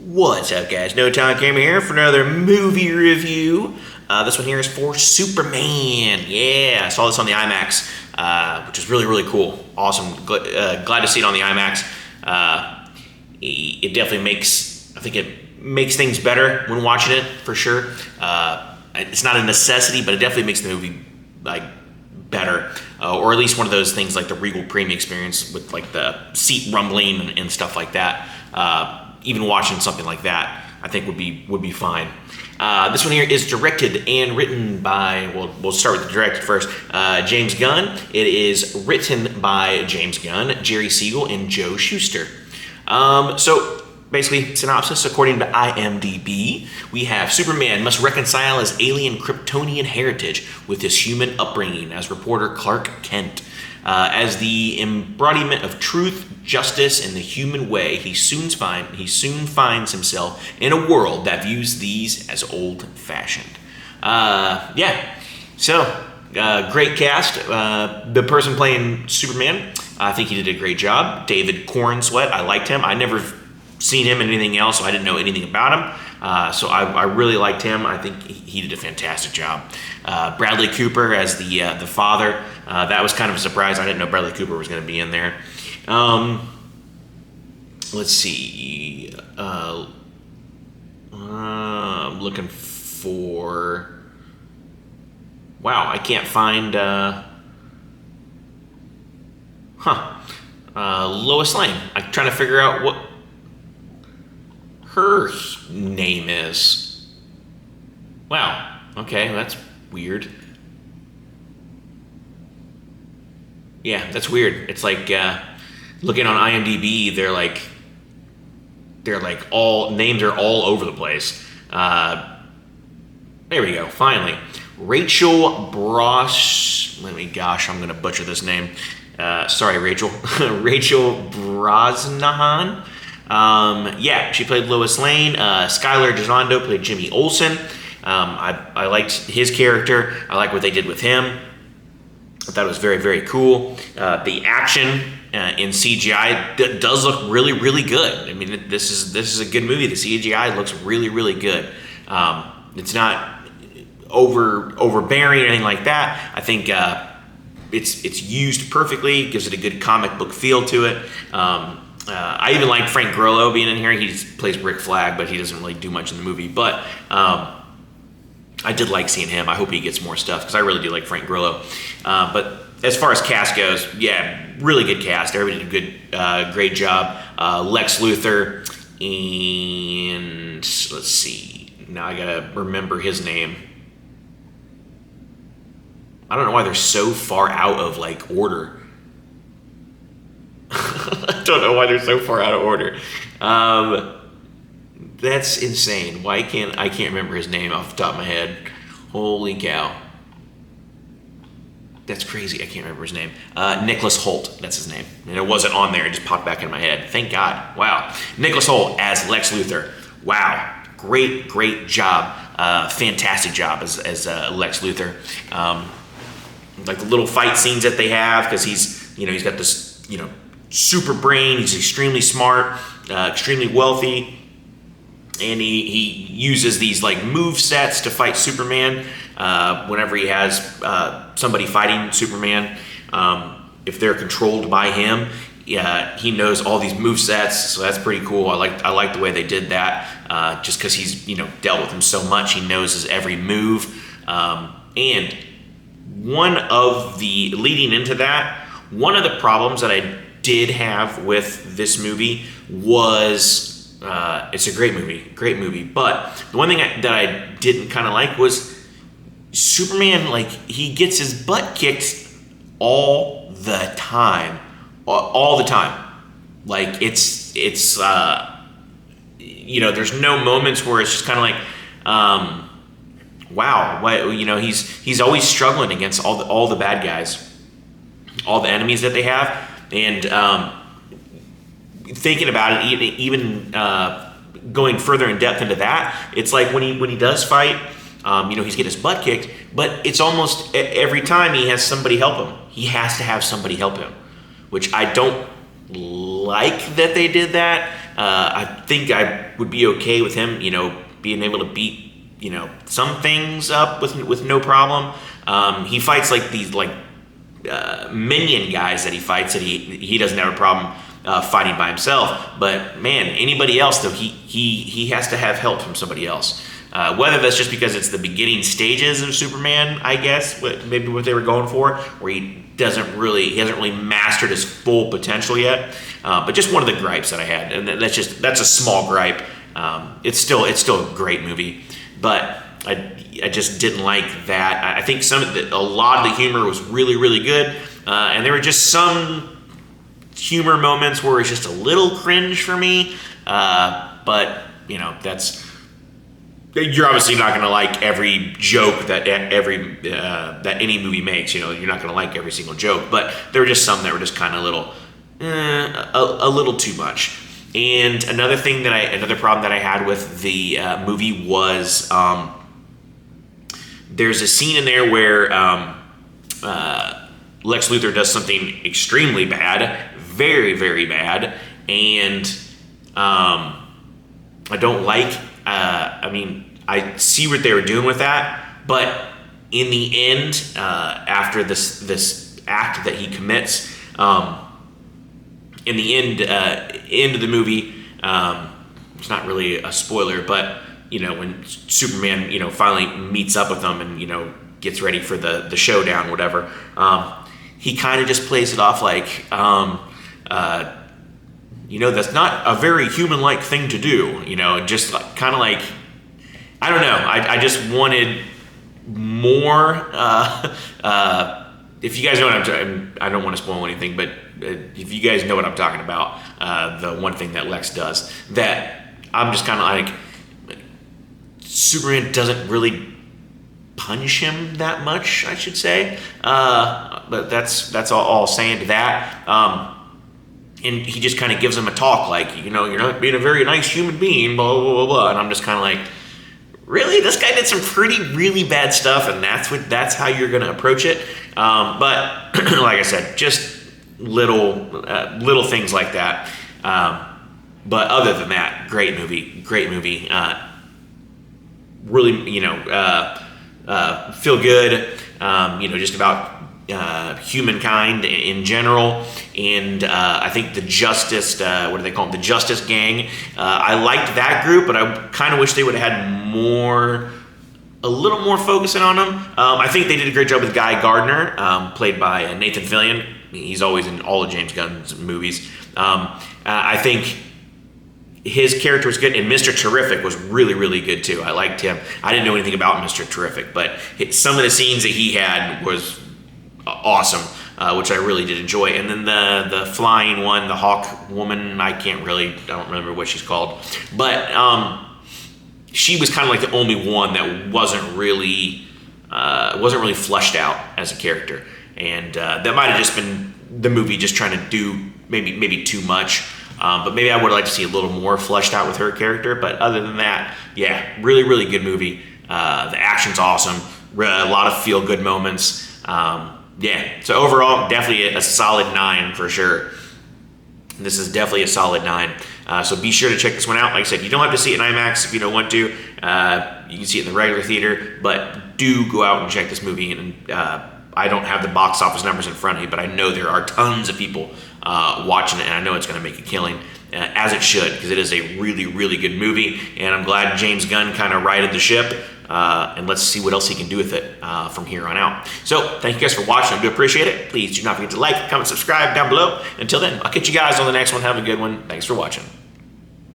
What's up, guys? No Time Camera here for another movie review. This one here is for Superman. Yeah, I saw this on the IMAX, which is really, really cool. Awesome. Glad to see it on the IMAX. It definitely makes things better when watching it, for sure. It's not a necessity, but it definitely makes the movie better, or at least one of those things like the Regal Premium experience with like the seat rumbling and stuff like that. Even watching something like that, I think would be fine. This one here is directed and written by, well, we'll start with the directed first, James Gunn. It is written by James Gunn, Jerry Siegel, and Joe Shuster. So basically, synopsis, according to IMDb, we have Superman must reconcile his alien Kryptonian heritage with his human upbringing as reporter Clark Kent. As the embodiment of truth, justice, and the human way, he soon finds himself in a world that views these as old-fashioned. Great cast. The person playing Superman, I think he did a great job. David Corenswet, I liked him. I never seen him in anything else, so I didn't know anything about him. So I really liked him. I think he did a fantastic job. Bradley Cooper as the father. That was kind of a surprise. I didn't know Bradley Cooper was going to be in there. Let's see. I'm looking for... Wow, I can't find... Lois Lane. I'm trying to figure out what her name is. Wow. Okay, that's weird. Yeah, that's weird. It's like looking on IMDb, they're like all names are all over the place. There we go. Finally, Rachel Bros. I'm gonna butcher this name. Sorry, Rachel. Rachel Brosnahan. She played Lois Lane. Skylar Gisondo played Jimmy Olsen. I liked his character. I like what they did with him. I thought it was very, very cool. The action in CGI does look really, really good. I mean, this is a good movie. The CGI looks really, really good. It's not overbearing or anything like that. I think it's used perfectly. It gives it a good comic book feel to it. I even like Frank Grillo being in here. He plays Rick Flag, but he doesn't really do much in the movie. But I did like seeing him. I hope he gets more stuff because I really do like Frank Grillo. But as far as cast goes, yeah, really good cast. Everybody did a great job. Lex Luthor and let's see. Now I gotta remember his name. I don't know why they're so far out of like order. I don't know why they're so far out of order. That's insane. I can't remember his name off the top of my head. Holy cow. That's crazy. I can't remember his name. Nicholas Hoult, that's his name. And it wasn't on there, it just popped back in my head. Thank God. Wow. Nicholas Hoult as Lex Luthor. Wow. Great job. Fantastic job as Lex Luthor. Like the little fight scenes that they have, because he's got this, super brain. He's extremely smart, extremely wealthy. And he uses these like move sets to fight Superman whenever he has somebody fighting Superman. If they're controlled by him, he knows all these move sets, so that's pretty cool. I like the way they did that. Just because he's dealt with him so much, he knows his every move. And one of the problems that I did have with this movie was. It's a great movie. But the one thing that I didn't kind of like was Superman. Like, he gets his butt kicked all the time. Like it's there's no moments where it's just kind of like, wow, what, he's always struggling against all the bad guys, all the enemies that they have, and thinking about it, even going further in depth into that, it's like when he does fight, he's getting his butt kicked, but it's almost every time he has somebody help him. He has to have somebody help him, which I don't like that they did that. I think I would be okay with him, being able to beat, some things up with no problem. He fights like these minion guys that he fights that he doesn't have a problem fighting by himself. But man, anybody else though, he has to have help from somebody else. Whether that's just because it's the beginning stages of Superman, I guess, maybe what they were going for, where he hasn't really mastered his full potential yet. But just one of the gripes that I had, and that's a small gripe. It's still a great movie, but I just didn't like that. I think a lot of the humor was really, really good, and there were just some humor moments where it's just a little cringe for me. But you're obviously not going to like every joke that any movie makes. You're not going to like every single joke, but there were just some that were just kind of a little too much. And another problem that I had with the movie was there's a scene in there where Lex Luthor does something extremely bad, very, very bad, and I don't like. I see what they were doing with that, but in the end, after this act that he commits, in the end of the movie, it's not really a spoiler, but when Superman finally meets up with them and gets ready for the showdown, whatever, he kind of just plays it off like that's not a very human-like thing to do, just kind of like, I don't know. I just wanted more. If you guys know what I'm talking, I don't want to spoil anything, but if you guys know what I'm talking about, the one thing that Lex does, that I'm just kind of like, Superman doesn't really punish him that much, I should say. But that's all saying to that. And he just kind of gives him a talk like, you're not being a very nice human being, blah, blah, blah, blah. And I'm just kind of like, really? This guy did some really bad stuff, and that's how you're going to approach it? But like I said, just little things like that. But other than that, great movie. Really, feel good, just about humankind in general, and I think the Justice, what do they call them? The Justice Gang. I liked that group, but I kind of wish they would have had a little more focusing on them. I think they did a great job with Guy Gardner, played by Nathan Fillion. He's always in all of James Gunn's movies. I think his character was good, and Mr. Terrific was really, really good too. I liked him. I didn't know anything about Mr. Terrific, but some of the scenes that he had was awesome, which I really did enjoy. And then the flying one, the Hawk woman, I don't remember what she's called, but she was kind of like the only one that wasn't really fleshed out as a character, and that might have just been the movie just trying to do maybe too much. But maybe I would like to see a little more fleshed out with her character. But other than that, yeah, really, really good movie. The action's awesome. A lot of feel-good moments. So overall, definitely a solid 9 for sure. This is definitely a solid 9. So be sure to check this one out. Like I said, you don't have to see it in IMAX if you don't want to. You can see it in the regular theater, but do go out and check this movie. And I don't have the box office numbers in front of me, but I know there are tons of people watching it, and I know it's going to make a killing, as it should, because it is a really, really good movie. And I'm glad James Gunn kind of righted the ship. And let's see what else he can do with it from here on out. So thank you guys for watching. I do appreciate it. Please do not forget to like, comment, subscribe down below. Until then, I'll catch you guys on the next one. Have a good one. Thanks for watching.